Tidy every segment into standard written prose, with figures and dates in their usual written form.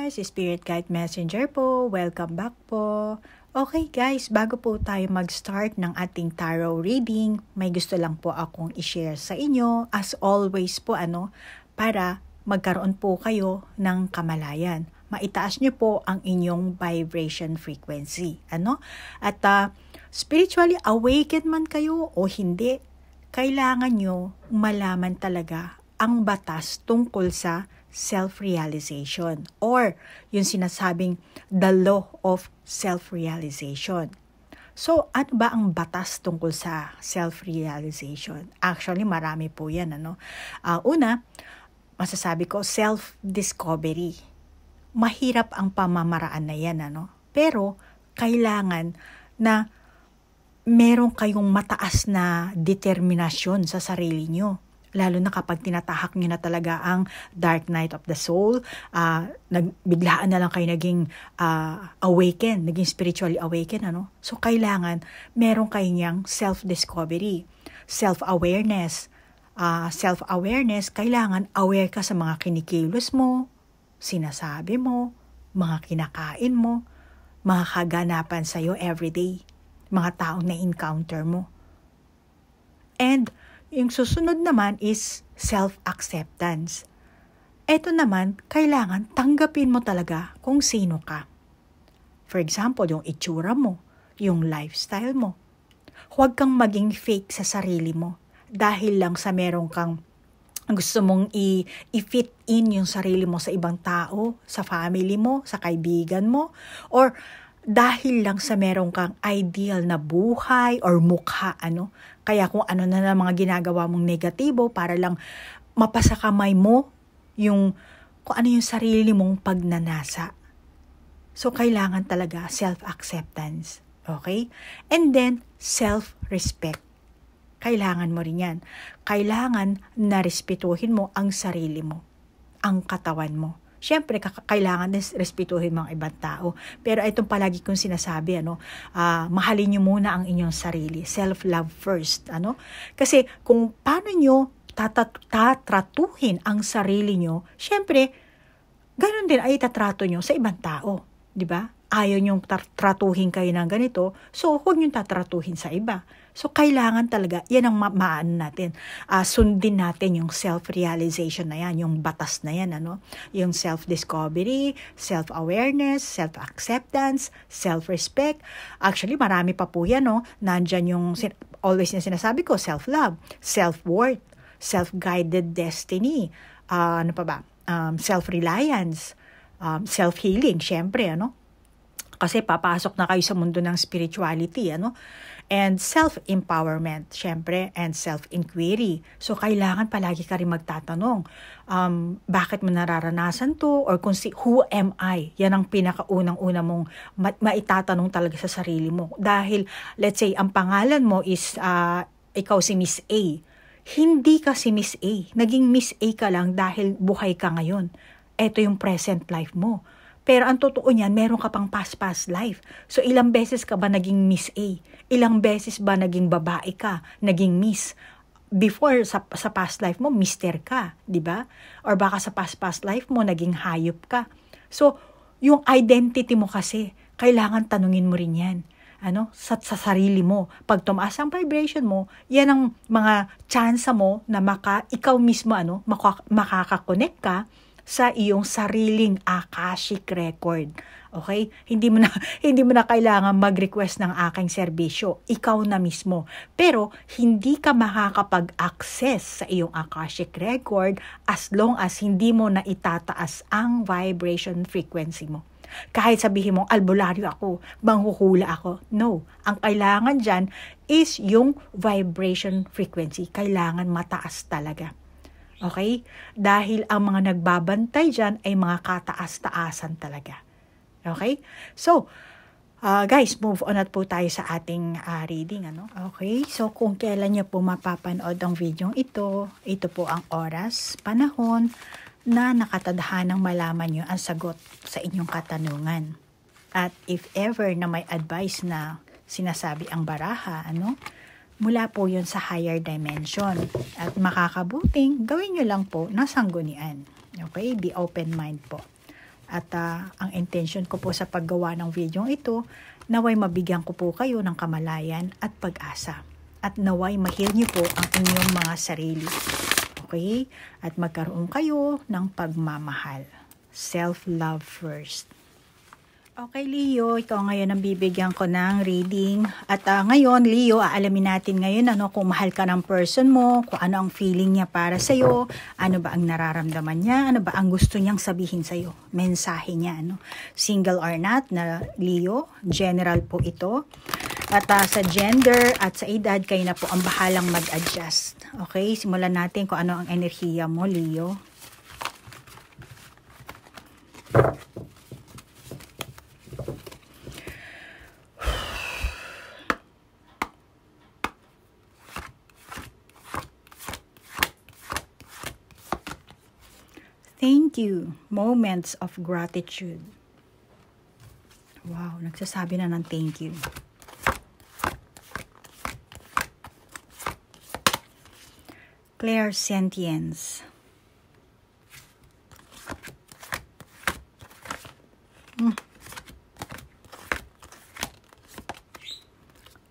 guys, Spirit Guide Messenger po. Welcome back po. Okay guys, bago po tayo mag-start ng ating tarot reading, may gusto lang po akong i-share sa inyo. As always po, para magkaroon po kayo ng kamalayan. Maitaas nyo po ang inyong vibration frequency. At spiritually awakened man kayo o hindi, kailangan nyo malaman talaga ang batas tungkol sa self-realization or yung sinasabing the law of self-realization. So, ano ba ang batas tungkol sa self-realization? Actually, marami po yan. Una, masasabi ko, self-discovery. Mahirap ang pamamaraan na yan. Pero, kailangan na meron kayong mataas na determinasyon sa sarili nyo. Lalo na kapag tinatahak nyo na talaga ang dark night of the soul, biglaan na lang kayo naging awaken, naging spiritually awaken. So, kailangan meron kayong self-discovery, self-awareness. Self-awareness, kailangan aware ka sa mga kinikilos mo, sinasabi mo, mga kinakain mo, mga kaganapan sa'yo everyday, mga taong na-encounter mo. And yung susunod naman is self-acceptance. Ito naman, kailangan tanggapin mo talaga kung sino ka. For example, yung itsura mo, yung lifestyle mo. Huwag kang maging fake sa sarili mo dahil lang sa meron kang gusto mong i-fit in yung sarili mo sa ibang tao, sa family mo, sa kaibigan mo, or dahil lang sa meron kang ideal na buhay or mukha, Kaya kung ano na mga ginagawa mong negatibo para lang mapasakamay mo kung ano yung sarili mong pagnanasa. So, kailangan talaga self-acceptance. Okay? And then, self-respect. Kailangan mo rin yan. Kailangan na respetuhin mo ang sarili mo, ang katawan mo. Siyempre, kailangan din respetuhin mga ibang tao. Pero itong palagi kong sinasabi, mahalin nyo muna ang inyong sarili. Self-love first. Kasi kung paano nyo tatratuhin ang sarili nyo, siyempre, ganun din ay tatrato nyo sa ibang tao. Diba? Ayaw nyo tratuhin kayo ng ganito, so huwag nyo tatratuhin sa iba. So, kailangan talaga, yan ang maano natin. Sundin natin yung self-realization na yan, yung batas na yan, Yung self-discovery, self-awareness, self-acceptance, self-respect. Actually, marami pa po yan, Nandyan yung, always na sinasabi ko, self-love, self-worth, self-guided destiny, self-reliance, self-healing, syempre, Kasi papasok na kayo sa mundo ng spirituality, And self-empowerment, syempre, and self-inquiry. So, kailangan palagi ka rin magtatanong, bakit mo nararanasan to? Or who am I? Yan ang pinakaunang-una mong maitatanong talaga sa sarili mo. Dahil, let's say, ang pangalan mo is, ikaw si Miss A. Hindi ka si Miss A. Naging Miss A ka lang dahil buhay ka ngayon. Ito yung present life mo. Pero ang totoo niyan, meron ka pang past life. So, ilang beses ka ba naging Miss A? Ilang beses ba naging babae ka? Naging Miss? Before, sa past life mo, Mister ka, di ba? Or baka sa past life mo, naging hayop ka. So, yung identity mo kasi, kailangan tanungin mo rin yan. Sa sarili mo. Pag tumaas ang vibration mo, yan ang mga chance mo na ikaw mismo, makakakonect ka sa iyong sariling Akashic record. Okay? Hindi mo na kailangan mag-request ng aking serbisyo. Ikaw na mismo. Pero hindi ka makakapag-access sa iyong Akashic record as long as hindi mo na itataas ang vibration frequency mo. Kahit sabihin mo, albularyo ako, manghuhula ako. No. Ang kailangan dyan is yung vibration frequency. Kailangan mataas talaga. Okay? Dahil ang mga nagbabantay dyan ay mga kataas-taasan talaga. Okay? So, guys, move on at po tayo sa ating reading. Okay? So, kung kailan nyo po mapapanood ang video ito po ang oras, panahon na nakatadhanang malaman nyo ang sagot sa inyong katanungan. At if ever na may advice na sinasabi ang baraha, mula po yun sa higher dimension. At makakabuting, gawin nyo lang po na sanggunian. Okay? Be open mind po. At ang intention ko po sa paggawa ng video ito, naway mabigyan ko po kayo ng kamalayan at pag-asa. At naway mahil niyo po ang inyong mga sarili. Okay? At magkaroon kayo ng pagmamahal. Self-love first. Okay, Leo, ikaw ngayon ang bibigyan ko ng reading. At ngayon, Leo, aalamin natin ngayon kung mahal ka ng person mo, kung ano ang feeling niya para sa'yo, ano ba ang nararamdaman niya, ano ba ang gusto niyang sabihin sa'yo, mensahe niya. Single or not na Leo, general po ito. At sa gender at sa edad, kayo na po ang bahalang mag-adjust. Okay, simulan natin kung ano ang enerhiya mo, Leo. Thank you. Moments of gratitude. Wow, nagsasabi na ng thank you. Clairsentience.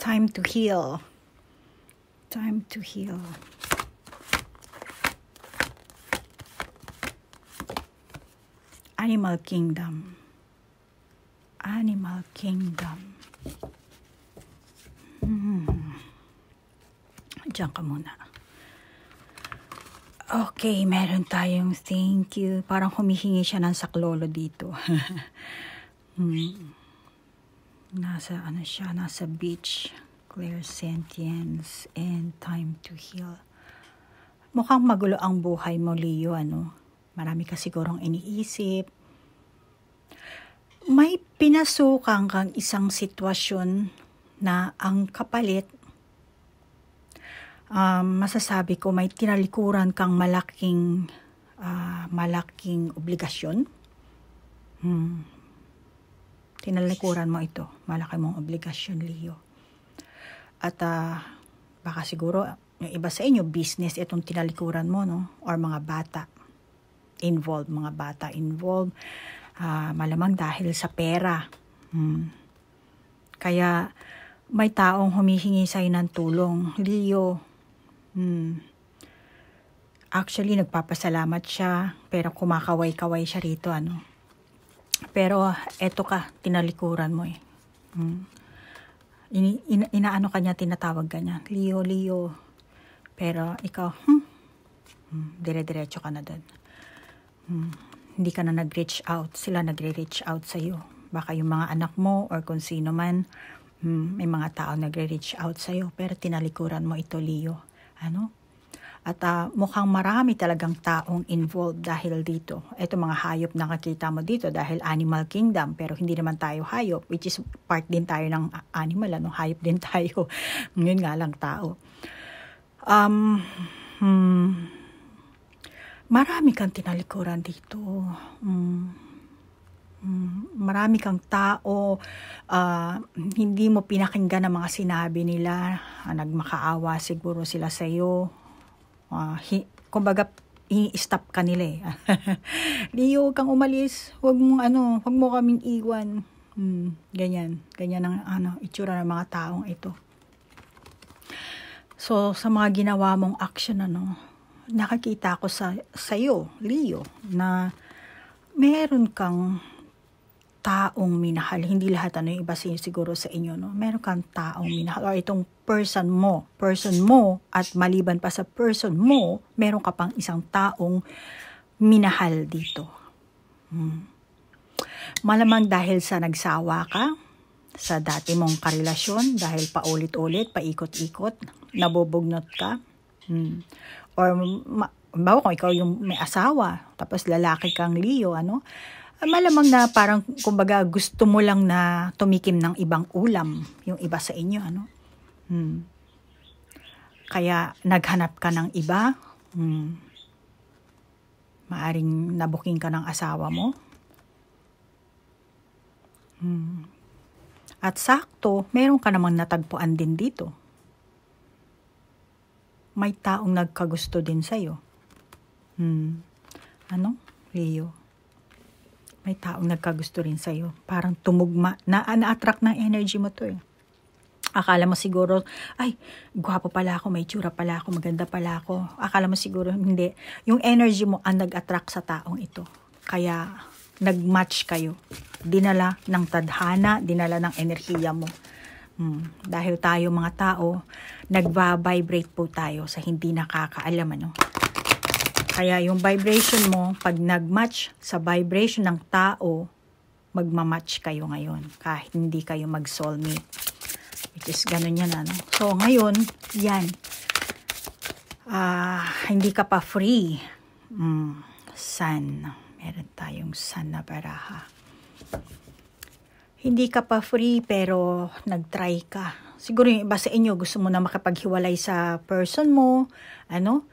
Time to heal. Time to heal. Animal Kingdom. Animal Kingdom. Diyan ka muna. Okay, meron tayong thank you. Parang humihingi siya ng saklolo dito. Nasa siya, nasa beach. Clairsentience and time to heal. Mukhang magulo ang buhay mo, Leo, Marami ka sigurong iniisip. May pinasukan kang isang sitwasyon na ang kapalit, masasabi ko may tinalikuran kang malaking obligasyon. Tinalikuran mo ito, malaki mong obligasyon, Leo. At baka siguro yung iba sa inyo, business itong tinalikuran mo, or mga bata involved, malamang dahil sa pera. Kaya may taong humihingi sa'yo ng tulong, Leo. Actually, nagpapasalamat siya, pero kumakaway-kaway siya rito, Pero eto ka, tinalikuran mo Inaano kanya, tinatawag kanya, Leo. Pero ikaw, dire-diretso ka na doon. Hindi ka na nag-reach out. Sila nagre-reach out sa'yo. Baka yung mga anak mo or kung sino man, may mga tao nagre-reach out sa'yo. Pero tinalikuran mo ito, Leo. At mukhang marami talagang taong involved dahil dito. Ito mga hayop na nakikita mo dito dahil Animal Kingdom. Pero hindi naman tayo hayop, which is part din tayo ng animal. Hayop din tayo. Ngayon nga lang tao. Marami kang tinalikuran dito. Marami kang tao, hindi mo pinakinggan ang mga sinabi nila, nagmakaawa siguro sila sa iyo. Kumbaga i-stop ka nila Leo, huwag kang umalis, huwag mo kaming iwan. Ganyan ang itsura ng mga taong ito. So sa mga ginawa mong action, nakakita ko sa iyo, Leo, na meron kang taong minahal. Hindi lahat yung iba siguro sa inyo, meron kang taong minahal, or itong person mo, at maliban pa sa person mo, meron ka pang isang taong minahal dito. Malamang dahil sa nagsawa ka sa dati mong karelasyon, dahil paulit-ulit, paikot-ikot, nabubugnot ka, or bawa kung ikaw yung may asawa, tapos lalaki kang Leo, malamang na parang, kumbaga, gusto mo lang na tumikim ng ibang ulam, yung iba sa inyo, Kaya, naghanap ka ng iba, maaring nabuking ka ng asawa mo. At sakto, meron ka namang natagpuan din dito. May taong nagkagusto din sa'yo. Leo? May taong nagkagusto rin sa'yo. Parang tumugma, na-attract ng energy mo to eh. Akala mo siguro, ay, gwapo pala ako, may tsura pala ako, maganda pala ako. Akala mo siguro, hindi. Yung energy mo ang nag-attract sa taong ito. Kaya, nag-match kayo. Dinala ng tadhana, dinala ng enerhiya mo. Dahil tayo mga tao, nagva-vibrate po tayo sa hindi nakakaalam, ano. Kaya yung vibration mo, pag nag-match sa vibration ng tao, magmamatch kayo ngayon. Kahit hindi kayo mag-soulmate. Which is ganun yan, ano. So, ngayon, yan. Hindi ka pa free. Sun. Meron tayong sun na baraha. Hindi ka pa free, pero nag-try ka. Siguro yung iba sa inyo, gusto mo na makapaghiwalay sa person mo. Ano?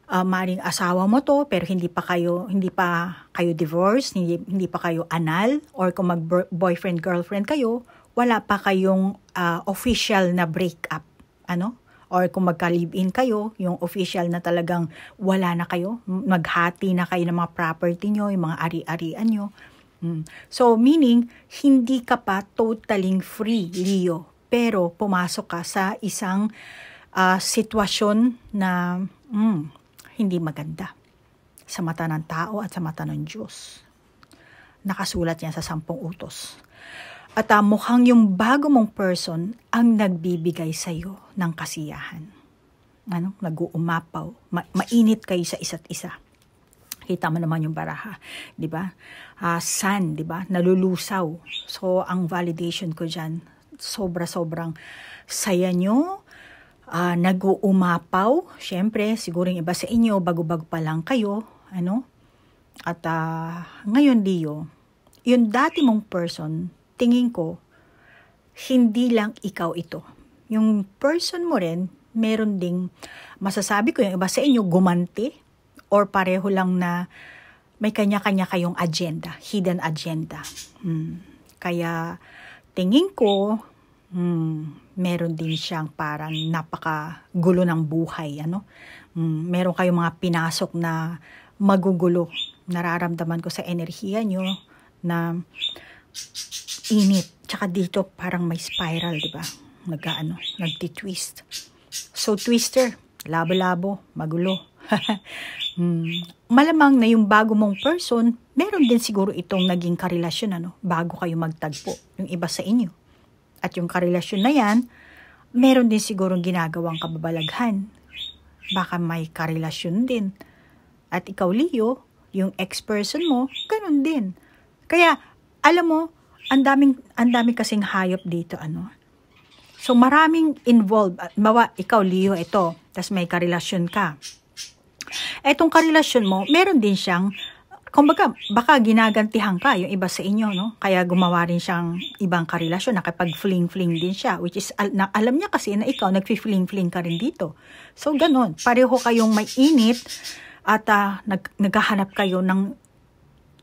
Maring asawa mo to, pero hindi pa kayo divorced, hindi pa kayo anal, or kung mag-boyfriend, girlfriend kayo, wala pa kayong official na breakup, ano? Or kung magka-live-in kayo, yung official na talagang wala na kayo, maghati na kayo ng mga property nyo, yung mga ari-arian nyo. So, meaning, hindi ka pa totally free, Leo. Pero, pumasok ka sa isang sitwasyon na hindi maganda sa mata ng tao at sa mata ng Diyos. Nakasulat yan sa 10 utos. At mukhang yung bago mong person ang nagbibigay sa iyo ng kasiyahan. Ano? Nag-uumapaw. Mainit kayo sa isa't isa. Kita mo naman yung baraha, 'di ba? Sun, 'di ba? Nalulusaw. So ang validation ko diyan, sobrang saya nyo. Nag-uumapaw. Syempre, siguro yung iba sa inyo bago-bago pa lang kayo, ano? At ngayon, Leo, yung dati mong person, tingin ko, hindi lang ikaw ito. Yung person mo rin, meron ding, masasabi ko yung iba sa inyo, gumanti, or pareho lang na may kanya-kanya kayong agenda, hidden agenda. Kaya, tingin ko, meron din siyang parang napakagulo ng buhay, ano? Meron kayong mga pinasok na magugulo. Nararamdaman ko sa enerhiya nyo na init. Tsaka dito parang may spiral, di ba? Nagti-twist. So, twister, labo-labo, magulo. Malamang na yung bago mong person, meron din siguro itong naging karelasyon, ano? Bago kayo magtagpo, yung iba sa inyo. At yung karelasyon na yan, meron din sigurong ginagawang kababalaghan. Baka may karelasyon din. At ikaw, Leo, yung ex-person mo, ganun din. Kaya, alam mo, ang daming kasing hayop dito, ano. So, maraming involved. Bawa, ikaw, Leo, ito. Tas may karelasyon ka. Etong karelasyon mo, meron din siyang, kumbaga, baka ginagantihan ka, yung iba sa inyo, no? Kaya gumawa rin siyang ibang karelasyon, nakipag-fling-fling din siya, which is, alam niya kasi na ikaw, nag-fling-fling ka rin dito. So, ganun. Pareho kayong may init, at naghahanap kayo ng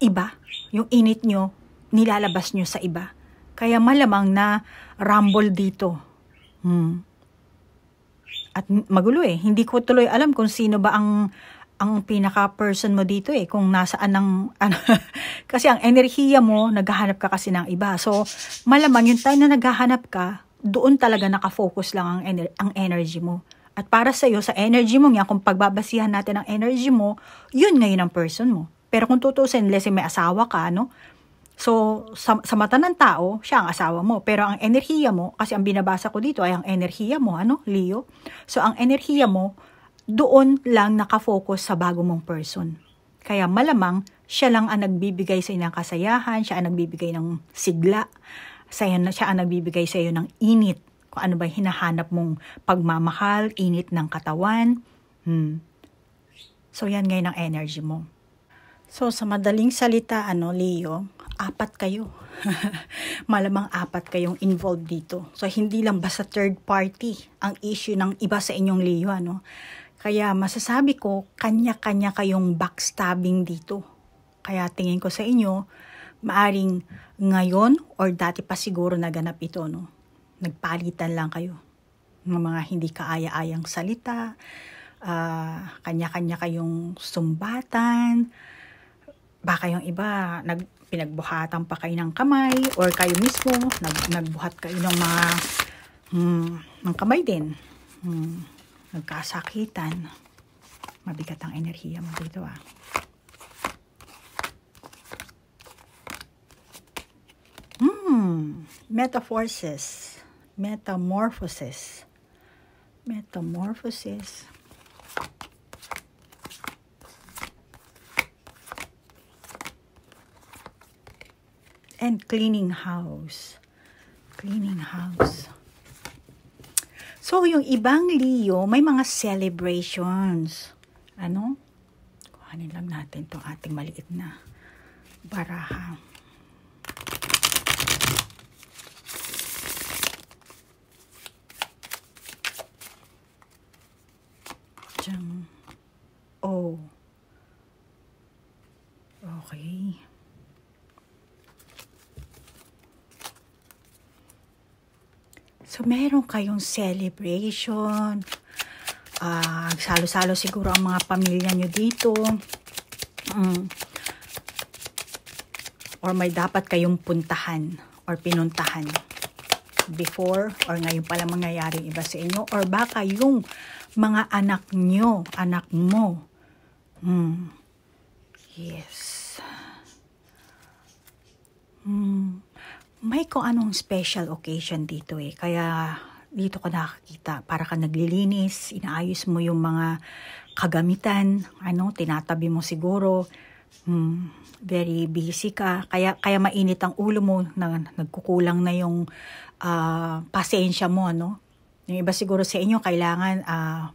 iba. Yung init nyo, nilalabas nyo sa iba. Kaya malamang na rumble dito. At magulo eh. Hindi ko tuloy alam kung sino ba ang pinaka-person mo dito eh. Kung nasaan ang, kasi ang enerhiya mo, naghahanap ka kasi ng iba. So, malamang yung time na naghahanap ka, doon talaga nakafocus lang ang energy mo. At para sa'yo, sa energy mo nga, kung pagbabasihan natin ang energy mo, yun ngayon ang person mo. Pero kung tutusin, let's say may asawa ka, no? So, sa mata ng tao, siya ang asawa mo. Pero ang enerhiya mo, kasi ang binabasa ko dito ay ang enerhiya mo, ano, Leo? So, ang enerhiya mo, doon lang nakafocus sa bago mong person. Kaya malamang, siya lang ang nagbibigay sa iyo ng kasayahan, siya ang nagbibigay ng sigla, siya ang nagbibigay sa iyo ng init. Kung ano ba hinahanap mong pagmamahal, init ng katawan. So, yan ngayon ang energy mo. So, sa madaling salita, Leo, 4 kayo. Malamang 4 kayong involved dito. So, hindi lang basta third party ang issue ng iba sa inyong Leo, Kaya, masasabi ko, kanya-kanya kayong backstabbing dito. Kaya, tingin ko sa inyo, maaring ngayon or dati pa siguro naganap ito, Nagpalitan lang kayo ng mga hindi kaaya-ayang salita, kanya-kanya kayong sumbatan, baka yung iba, pinagbuhatan pa kayo ng kamay, or kayo mismo, nagbuhat kayo ng mga ng kamay din. Nagkasakitan. Mabigat ang enerhiya mo dito Metamorphosis. And cleaning house. So, yung ibang Leo, may mga celebrations. Kuhanin lang natin itong ating maliit na baraha. Okay. So, meron kayong celebration. Salo-salo siguro ang mga pamilya nyo dito. Or may dapat kayong puntahan or pinuntahan before or ngayon pala mangyayari iba sa inyo. Or baka yung mga anak mo. Yes. May kung anong special occasion dito Kaya dito ka nakakita. Para ka naglilinis, inaayos mo yung mga kagamitan, tinatabi mo siguro. Very busy ka. Kaya mainit ang ulo mo, nagkukulang na yung pasensya mo, Yung iba siguro sa inyo, kailangan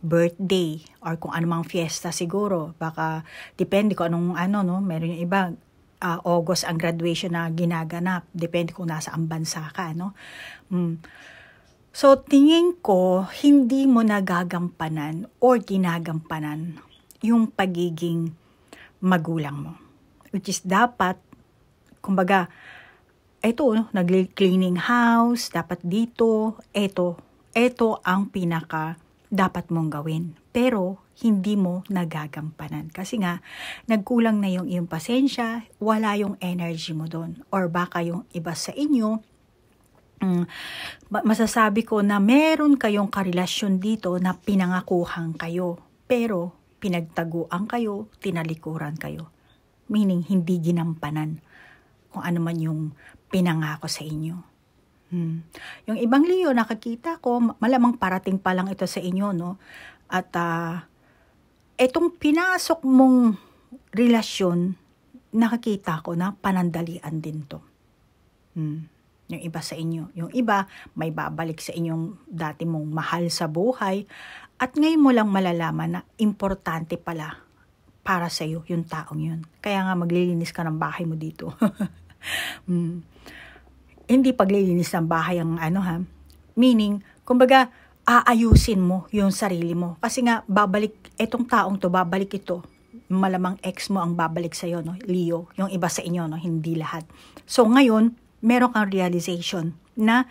birthday or kung anumang fiesta siguro. Baka, depende kung anong, meron yung iba, August ang graduation na ginaganap. Depende kung nasaan bansa ka, So, tingin ko, hindi mo nagagampanan or ginagampanan yung pagiging magulang mo. Which is dapat, kumbaga, nag-cleaning house, dapat dito, ito ang pinaka dapat mong gawin. Pero, hindi mo nagagampanan. Kasi nga, nagkulang na yung iyong pasensya, wala yung energy mo doon. Or baka yung iba sa inyo, masasabi ko na meron kayong karelasyon dito na pinangakuhan kayo. Pero, pinagtaguan kayo, tinalikuran kayo. Meaning, hindi ginampanan kung ano man yung pinangako sa inyo. Yung ibang Leo, nakakita ko, malamang parating pa lang ito sa inyo, At, etong pinasok mong relasyon, nakakita ko na panandalian din to. Yung iba sa inyo. Yung iba, may babalik sa inyong dati mong mahal sa buhay. At ngayon mo lang malalaman na importante pala para sa iyo yung taong yun. Kaya nga maglilinis ka ng bahay mo dito. Hindi paglilinis ng bahay ang Meaning, kumbaga, aayusin mo yung sarili mo. Kasi nga, etong taong to, babalik ito. Malamang ex mo ang babalik sa'yo, Leo. Yung iba sa inyo, hindi lahat. So, ngayon, meron kang realization na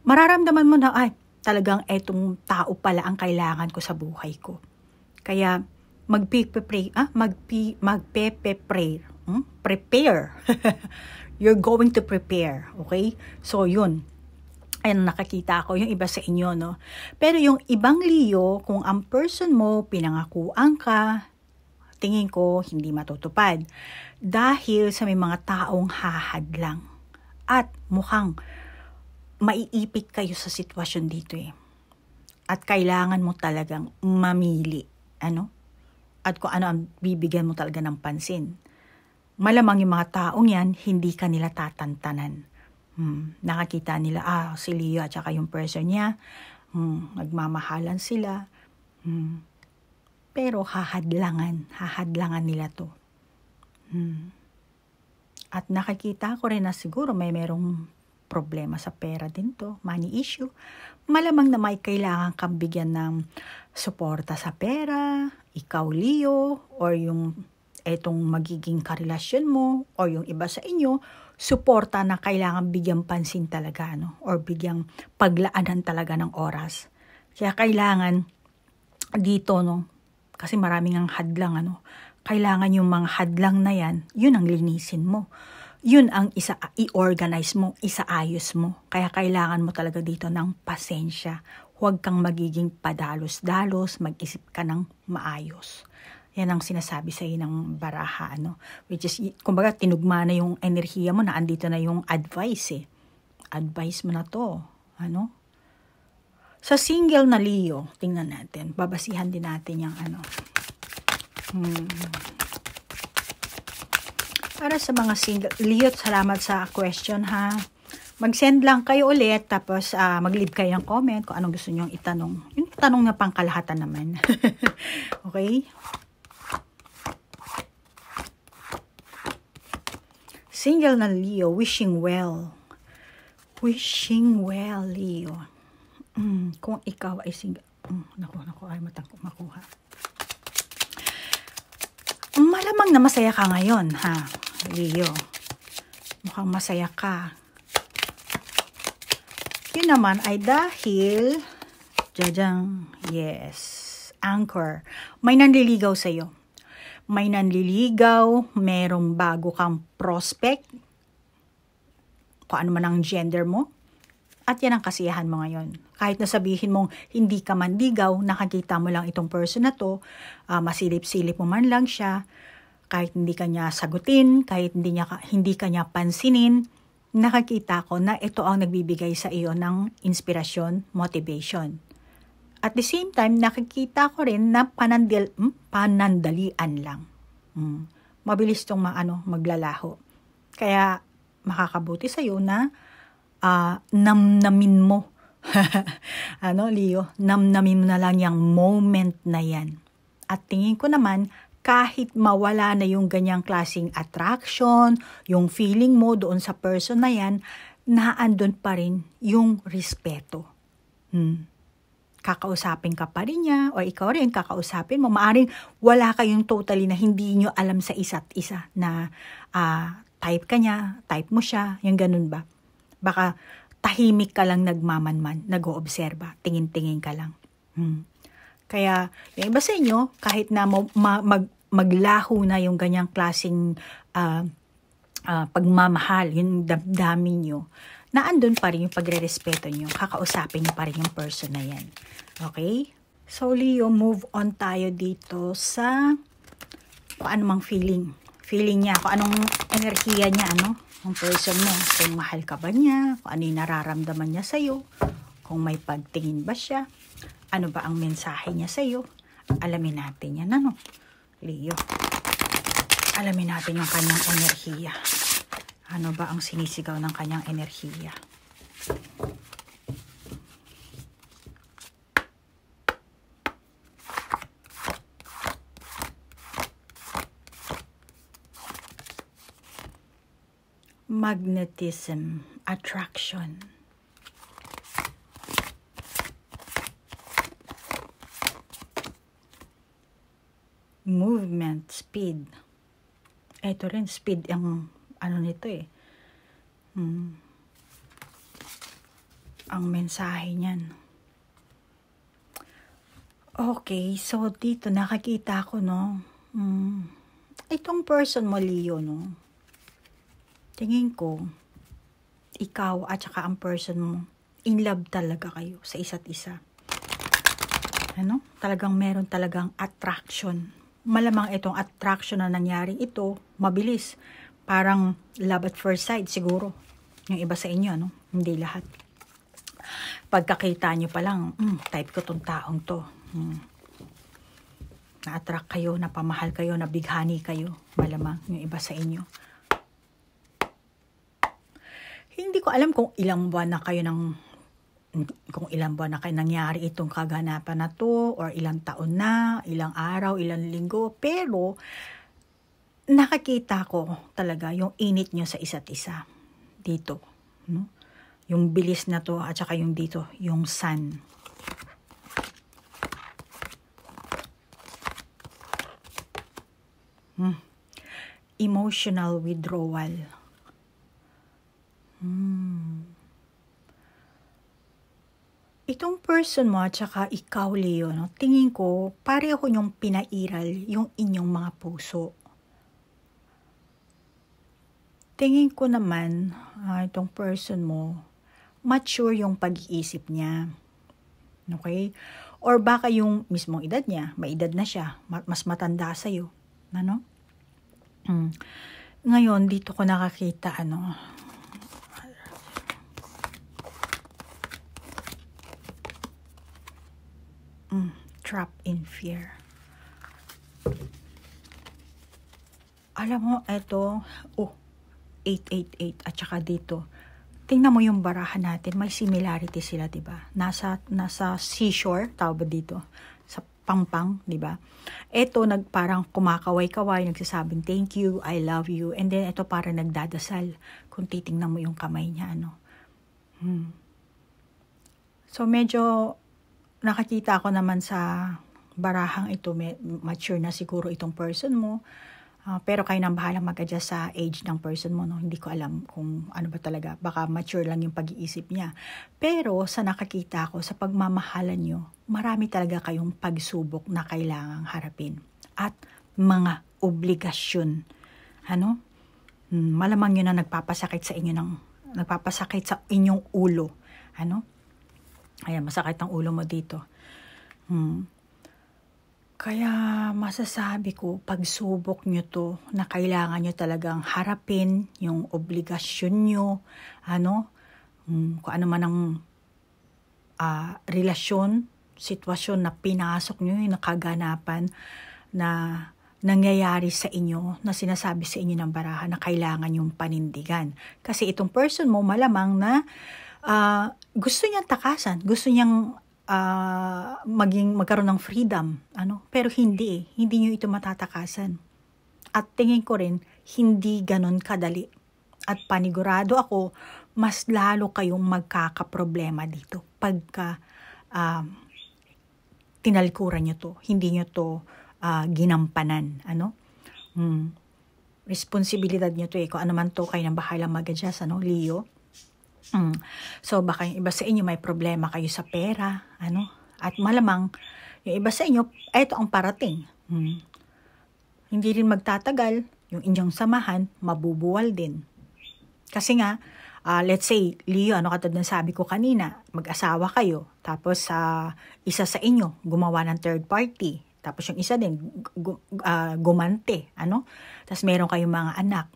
mararamdaman mo na, talagang etong tao pala ang kailangan ko sa buhay ko. Kaya, prepare. You're going to prepare, okay? So, yun. Ayan, nakakita ko yung iba sa inyo, Pero yung ibang Leo, kung ang person mo, pinangakuan ka, tingin ko, hindi matutupad. Dahil sa may mga taong hahadlang. At mukhang maiipit kayo sa sitwasyon dito At kailangan mo talagang mamili, At kung ano ang bibigyan mo talaga ng pansin. Malamang yung mga taong yan, hindi ka nila tatantanan. Nakakita nila, si Leo at saka yung person niya, nagmamahalan sila. Pero hahadlangan nila to. At nakikita ko rin na siguro merong problema sa pera din to, money issue. Malamang na may kailangan kang bigyan ng suporta sa pera, ikaw Leo, or yung etong magiging karelasyon mo, or yung iba sa inyo, suporta na kailangan bigyan pansin talaga, or bigyang paglaanan talaga ng oras. Kaya kailangan dito, kasi maraming ang hadlang, kailangan yung mga hadlang na yan, yun ang linisin mo. Yun ang i-organize mo, isaayos mo. Kaya kailangan mo talaga dito ng pasensya. Huwag kang magiging padalos-dalos, mag-isip ka ng maayos. Yan ang sinasabi sa iyo ng baraha, ano? Which is, kumbaga, tinugma na yung enerhiya mo, na andito na yung advice, eh. Advice mo na to, ano? Sa single na Leo, tingnan natin, babasihan din natin yung ano. Para sa mga single, Leo, salamat sa question, ha. Mag-send lang kayo ulit, tapos mag-leave kayo ng comment kung anong gusto nyo itanong. Yung tanong na pangkalahatan naman. Okay? Single na Leo, wishing well. Wishing well, Leo. Kung ikaw ay single. Naku, ay matangkong makuha. Malamang na masaya ka ngayon, ha, Leo. Mukhang masaya ka. Yun naman ay dahil, jajang, yes, anchor. May nanliligaw sa'yo. May nanliligaw, merong bago kang prospect, kung ano man ang gender mo, at yan ang kasiyahan mo ngayon. Kahit na sabihin mong hindi ka manligaw, nakakita mo lang itong person na to, masilip-silip mo man lang siya, kahit hindi ka niya sagutin, kahit hindi ka niya pansinin, nakakita ko na ito ang nagbibigay sa iyo ng inspirasyon, motivation. At the same time, nakikita ko rin na panandalian lang. Mabilis itong maglalaho. Kaya makakabuti sa iyo na namnamin mo. Leo, namnamin mo na lang yung moment na yan. At tingin ko naman, kahit mawala na yung ganyang klaseng attraction, yung feeling mo doon sa person na yan, naandun pa rin yung respeto. Kakausapin ka pa rin niya, o ikaw rin kakausapin mo. Maaring wala kayong totally na hindi nyo alam sa isa't isa na type ka niya, type mo siya, yung ganun ba? Baka tahimik ka lang nagmamanman, nag-oobserba, tingin-tingin ka lang. Kaya yung iba sa inyo, kahit na maglaho na yung ganyang klaseng pagmamahal, yung damdamin nyo, naandun pa rin yung pagre-respeto nyo, kakausapin nyo pa rin yung person na yan. Okay? So, Leo, move on tayo dito sa kung anumang feeling niya, kung anong enerhiya niya, yung person mo, kung mahal ka ba niya, kung ano yung nararamdaman niya sa'yo, kung may pagtingin ba siya, ano ba ang mensahe niya sa'yo, alamin natin yan, Leo. Alamin natin yung kanyang enerhiya. Ano ba ang sinisigaw ng kanyang enerhiya? Magnetism, attraction. Movement, speed. Ito rin, speed ang nito eh. Ang mensahe niyan. Okay, so dito nakakita ko, itong person mo, Leo, tingin ko, ikaw at saka ang person mo, in love talaga kayo sa isa't isa. Talagang meron talagang attraction. Malamang itong attraction na nangyari ito, mabilis. Parang love at first sight siguro. Yung iba sa inyo, hindi lahat. Pagkakita nyo pa lang, type ko tong taong to. Na-attract kayo, napamahal kayo, nabighani kayo. Malamang yung iba sa inyo. Hindi ko alam kung ilang buwan na kayo nangyari itong kaganapan na to, or ilang taon na, ilang araw, ilang linggo, pero nakakita ko talaga yung init nyo sa isa't isa dito, yung bilis na to, at saka yung dito, yung sun. Emotional withdrawal. Itong person mo at saka ikaw, Leo, no, tingin ko pareho yung pinairal yung inyong mga puso. Tingin ko naman, itong person mo, mature yung pag-iisip niya. Okay? Or baka yung mismong edad niya, may edad na siya, mas matanda sa'yo. Ano? Ngayon, dito ko nakakita, trap in fear. Alam mo, eto, 888 at saka dito. Tingnan mo yung barahan natin, may similarity sila, 'di ba? Nasa seashore, tawag ba dito? Sa pangpang, 'di ba? Ito parang kumakaway-kaway, nagsasabing thank you, I love you. And then ito parang nagdadasal kung titingnan mo yung kamay niya, So medyo nakakita ko naman sa barahang ito, mature na siguro itong person mo. Pero kayo nang bahala mag-adjust sa age ng person mo, no? Hindi ko alam kung ano ba talaga. Baka mature lang yung pag-iisip niya. Pero sa nakakita ko, sa pagmamahalan nyo, marami talaga kayong pagsubok na kailangang harapin. At mga obligasyon. Malamang yun na nagpapasakit sa inyong ulo. Ayan, masakit ang ulo mo dito. Kaya masasabi ko, pagsubok nyo to, na kailangan nyo talagang harapin yung obligasyon nyo, kung ano man ang relasyon, sitwasyon na pinasok nyo, yung nakaganapan na nangyayari sa inyo, na sinasabi sa inyo ng barahan na kailangan yung panindigan. Kasi itong person mo malamang na gusto niyang takasan, gusto niyang magkaroon ng freedom, pero hindi niyo ito matatakasan. At tingin ko rin, hindi ganon kadali. At panigurado ako, mas lalo kayong magkakaproblema dito pagka tinalikuran nyo to, hindi nyo to ginampanan, responsibilidad nyo to kung ano man to, kayo nang bahala mag-adjust, Leo. So baka yung iba sa inyo may problema kayo sa pera, at malamang yung iba sa inyo, ito ang parating. Hindi rin magtatagal, yung inyong samahan, mabubuwal din. Kasi nga, let's say, Leo, katulad ng sabi ko kanina, mag-asawa kayo, tapos isa sa inyo, gumawa ng third party, tapos yung isa din, gumante, tapos meron kayong mga anak.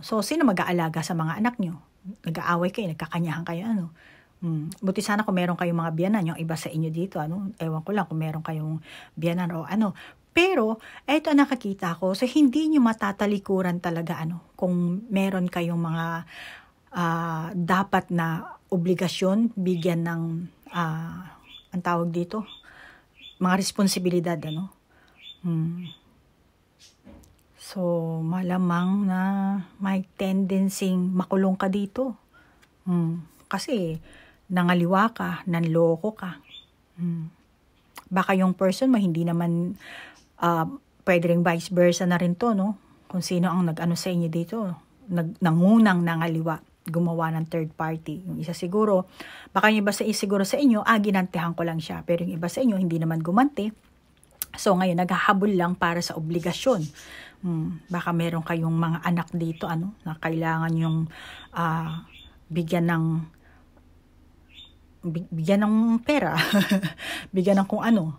So, sino mag-aalaga sa mga anak nyo? Nag-aaway kayo, nagkakanyahan kayo, Buti sana kung meron kayong mga biyanan, yung iba sa inyo dito, ewan ko lang kung meron kayong biyanan o Pero, eto nakakita ko, so hindi nyo matatalikuran talaga, kung meron kayong mga dapat na obligasyon, bigyan ng, ang tawag dito, mga responsibilidad, So, malamang na may tendency makulong ka dito. Kasi, nangaliwa ka, nanloko ka. Baka yung person mo, hindi naman, pwede rin vice versa na rin to, Kung sino ang nag-ano sa inyo dito, nangunang nangaliwa, gumawa ng third party. Yung isa siguro, baka yung iba siguro sa inyo, ginantihan ko lang siya. Pero yung iba sa inyo, hindi naman gumanti. So, ngayon, naghahabol lang para sa obligasyon. Baka meron kayong mga anak dito, na kailangan yung bigyan ng pera, bigyan ng kung ano.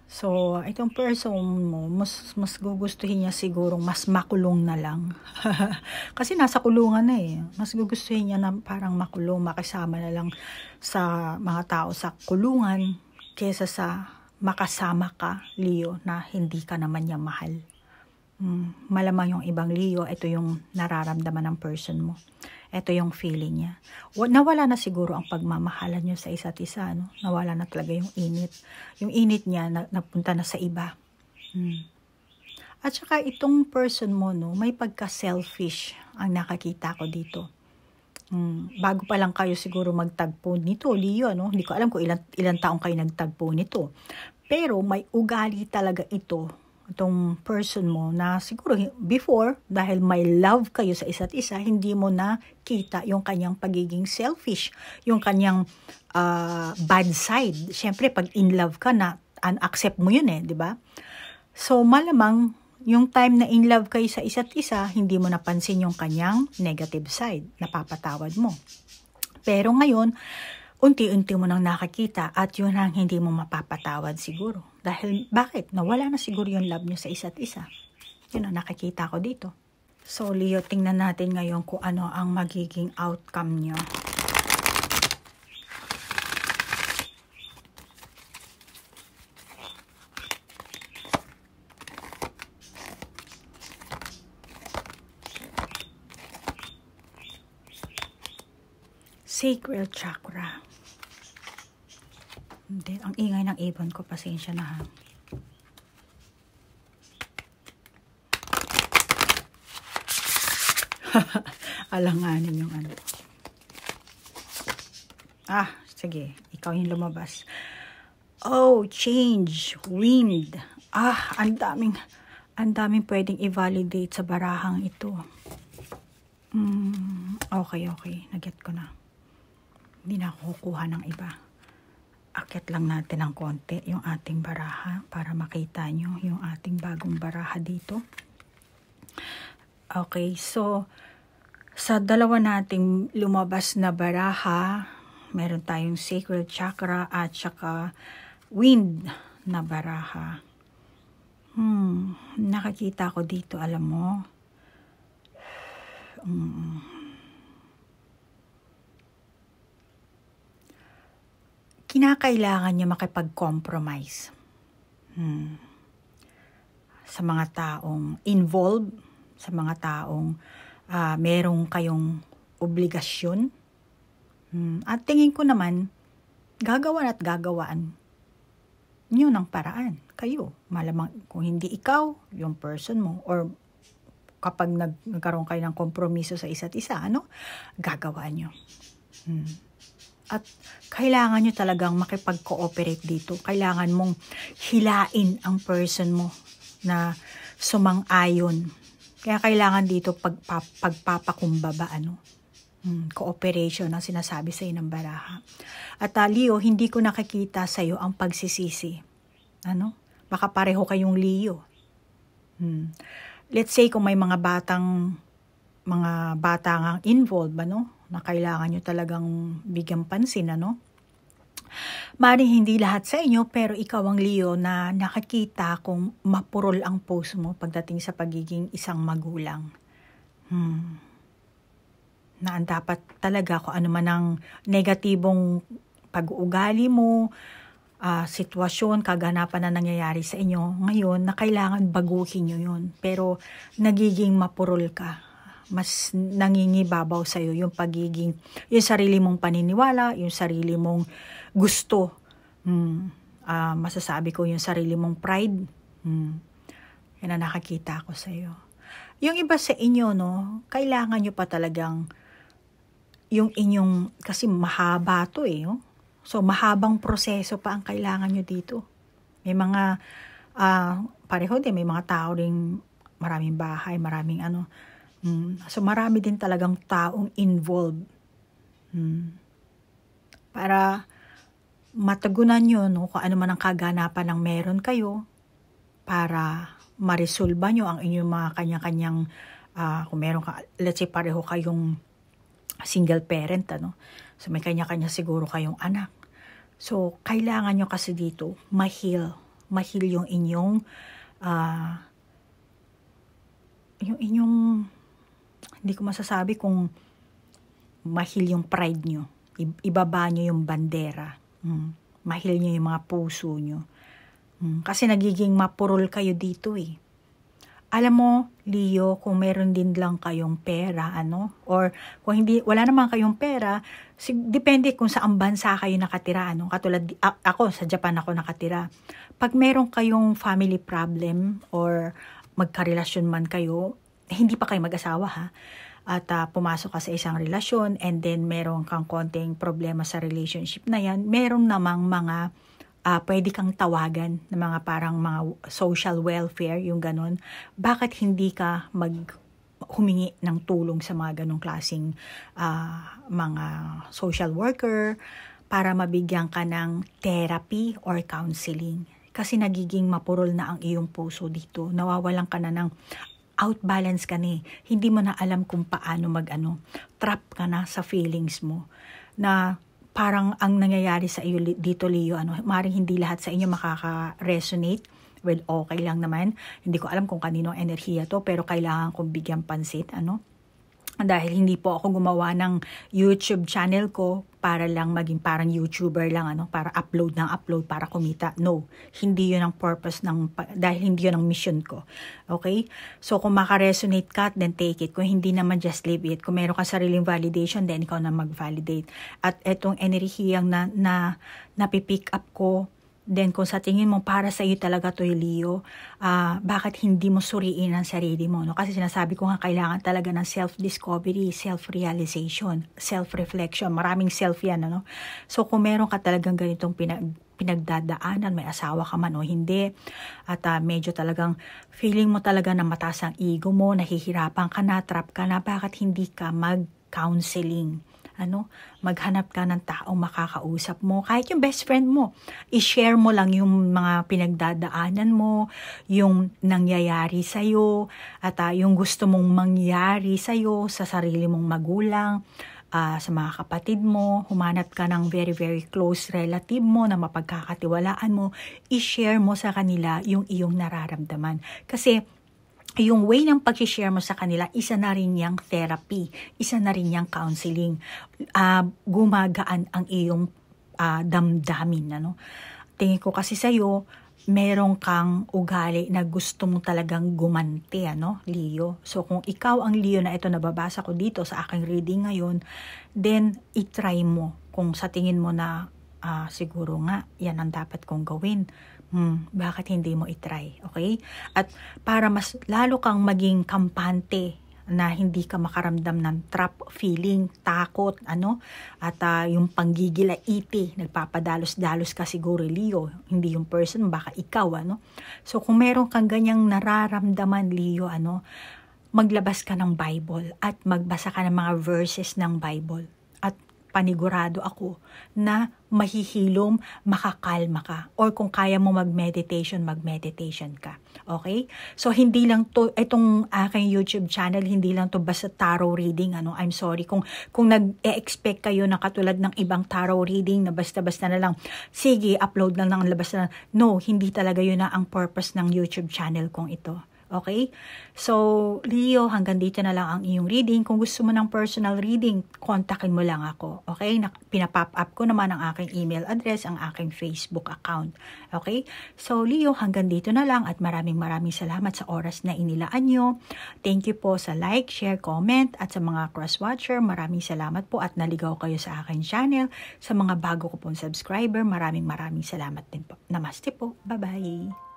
So, itong person mo, mas gugustuhin niya sigurong mas makulong na lang. Kasi nasa kulungan na Mas gugustuhin niya na parang makulong, makisama na lang sa mga tao sa kulungan, kesa sa makasama ka, Leo, na hindi ka naman niya mahal. Malamang yung ibang Leo, ito yung nararamdaman ng person mo. Ito yung feeling niya. Nawala na siguro ang pagmamahalan niyo sa isa't isa, Nawala na talaga yung init. Yung init niya, napunta na sa iba. At saka itong person mo, may pagka-selfish ang nakakita ko dito. Bago pa lang kayo siguro magtagpo nito, Leo, Hindi ko alam kung ilang taong kayo nagtagpo nito. Pero may ugali talaga itong person mo na siguro before, dahil may love kayo sa isa't isa, hindi mo na kita yung kanyang pagiging selfish, yung kanyang bad side. Siyempre, pag in love ka na, accept mo yun di ba? So, malamang, yung time na in love kayo sa isa't isa, hindi mo napansin yung kanyang negative side. Napapatawad mo. Pero ngayon, unti-unti mo nang nakakita at yun ang hindi mo mapapatawad siguro. Dahil, bakit? Nawala na siguro yung love nyo sa isa't isa. Yun ang nakikita ko dito. So, Leo, tingnan natin ngayon kung ano ang magiging outcome nyo. Sacral chakra. Then, ang ingay ng ibon ko, pasensya na ha. Alanganin yung ano. Sige, ikaw yung lumabas. Oh, change, wind. Ang daming pwedeng i-validate sa barahang ito. Okay, naget ko na. Hindi na ako kukuha ng iba. Akit lang natin ng konti yung ating baraha para makita nyo yung ating bagong baraha dito. Okay, so sa dalawa nating lumabas na baraha, meron tayong sacral chakra at saka wind na baraha. Nakakita ko dito, alam mo. Kinakailangan niya makipag-compromise sa mga taong involved, sa mga taong merong kayong obligasyon. At tingin ko naman, gagawaan nyo ng paraan. Kayo, malamang kung hindi ikaw, yung person mo, or kapag nagkaroon kayo ng kompromiso sa isa't isa, gagawaan nyo. At kailangan nyo talagang makipag-cooperate dito. Kailangan mong hilain ang person mo na sumang-ayon. Kaya kailangan dito pagpapakumbaba, cooperation ang sinasabi sa ng baraha. At Leo, hindi ko nakikita sa iyo ang pagsisisi. Baka pareho kayong Leo. Let's say kung may mga batang ang involved, na kailangan nyo talagang bigyan pansin, Maring hindi lahat sa inyo, pero ikaw ang Leo na nakakita kung mapurol ang puso mo pagdating sa pagiging isang magulang. Na ang dapat talaga kung ano man ang negatibong pag-uugali mo, sitwasyon, kaganapan na nangyayari sa inyo ngayon na kailangan baguhin nyo yun. Pero nagiging mapurol ka. Mas nangingibabaw sa'yo yung pagiging, yung sarili mong paniniwala, yung sarili mong gusto. Masasabi ko yung sarili mong pride. Yan ang nakakita ko sa'yo. Yung iba sa inyo, kailangan nyo pa talagang yung inyong, kasi mahaba to So, mahabang proseso pa ang kailangan nyo dito. May mga, pareho din, may mga tao ring maraming bahay, maraming So, marami din talagang taong involved. Para matagunan nyo, kung ano man ang kaganapan ng meron kayo, para maresolba nyo ang inyong mga kanya-kanyang, kung meron ka, let's say pareho kayong single parent, So, may kanya-kanya siguro kayong anak. So, kailangan nyo kasi dito, ma-heal yung inyong, hindi ko masasabi kung ma-heal yung pride nyo. Ibaba nyo yung bandera. Ma-heal nyo yung mga puso nyo. Kasi nagiging mapurol kayo dito Alam mo, Leo, kung meron din lang kayong pera, or kung hindi, wala naman kayong pera, depende kung saan bansa kayo nakatira, Katulad, ako, sa Japan ako nakatira. Pag meron kayong family problem, or magkarelasyon man kayo, hindi pa kayo mag-asawa at pumasok ka sa isang relasyon, and then meron kang konting problema sa relationship na yan, meron namang mga pwede kang tawagan ng mga parang mga social welfare, yung ganun. Bakit hindi ka humingi ng tulong sa mga ganong klaseng mga social worker para mabigyan ka ng therapy or counseling. Kasi nagiging mapurol na ang iyong puso dito. Nawawalan ka na ng outbalance ka na eh. Hindi mo na alam kung paano trap ka na sa feelings mo. Na parang ang nangyayari sa iyo dito, Leo, maaaring hindi lahat sa inyo makaka-resonate. Well, okay lang naman. Hindi ko alam kung kaninong enerhiya to, pero kailangan kong bigyan pansin, dahil hindi po ako gumawa ng YouTube channel ko para lang maging parang YouTuber lang, para upload para kumita. No, hindi yun ang purpose dahil hindi yun ang mission ko. Okay? So, kung makaresonate ka, then take it. Kung hindi naman, just leave it. Kung meron ka sariling validation, then ikaw na mag-validate. At etong enerhiyang na napipick up ko, then kung sa tingin mo para sa iyo talaga to, Leo, bakit hindi mo suriin ang sarili mo? Kasi sinasabi ko nga, kailangan talaga ng self-discovery, self-realization, self-reflection. Maraming self yan. So kung meron ka talagang ganitong pinagdadaanan, may asawa ka man o hindi, at medyo talagang feeling mo talaga na mataas ang ego mo, nahihirapan ka na, trap ka na, bakit hindi ka mag-counseling? Maghanap ka ng taong makakausap mo, kahit yung best friend mo, i-share mo lang yung mga pinagdadaanan mo, yung nangyayari sa'yo, at yung gusto mong mangyari sa'yo, sa sarili mong magulang, sa mga kapatid mo, humanap ka ng very very close relative mo na mapagkakatiwalaan mo, i-share mo sa kanila yung iyong nararamdaman. Kasi yung way ng pag-share mo sa kanila, isa na rin yung therapy, isa na rin yung counseling. Gumagaan ang iyong damdamin. Tingin ko kasi sa'yo, meron kang ugali na gusto mo talagang gumante, Leo. So kung ikaw ang Leo na ito nababasa ko dito sa aking reading ngayon, then itry mo. Kung sa tingin mo na siguro nga, yan ang dapat kong gawin. Bakit hindi mo itry, okay? At para mas lalo kang maging kampante na hindi ka makaramdam ng trap feeling, takot, at yung panggigilaiti, nagpapadalos-dalos ka siguro, Leo, hindi yung person, baka ikaw, So kung meron kang ganyang nararamdaman, Leo, maglabas ka ng Bible at magbasa ka ng mga verses ng Bible. At panigurado ako na mahihilom, makakalma ka. Or kung kaya mo mag-meditation ka. Okay? So, hindi lang to, itong aking YouTube channel, hindi lang to basta tarot reading. I'm sorry. Kung nag-expect kayo na katulad ng ibang tarot reading na basta-basta na lang, sige, upload lang labas na. No, hindi talaga yun na ang purpose ng YouTube channel kong ito. Okay? So, Leo, hanggang dito na lang ang iyong reading. Kung gusto mo ng personal reading, kontakin mo lang ako. Okay? Pinapop up ko naman ang aking email address, ang aking Facebook account. Okay? So, Leo, hanggang dito na lang at maraming salamat sa oras na inilaan nyo. Thank you po sa like, share, comment at sa mga cross-watcher. Maraming salamat po at naligaw kayo sa aking channel. Sa mga bago ko pong subscriber, maraming salamat din po. Namaste po. Bye-bye.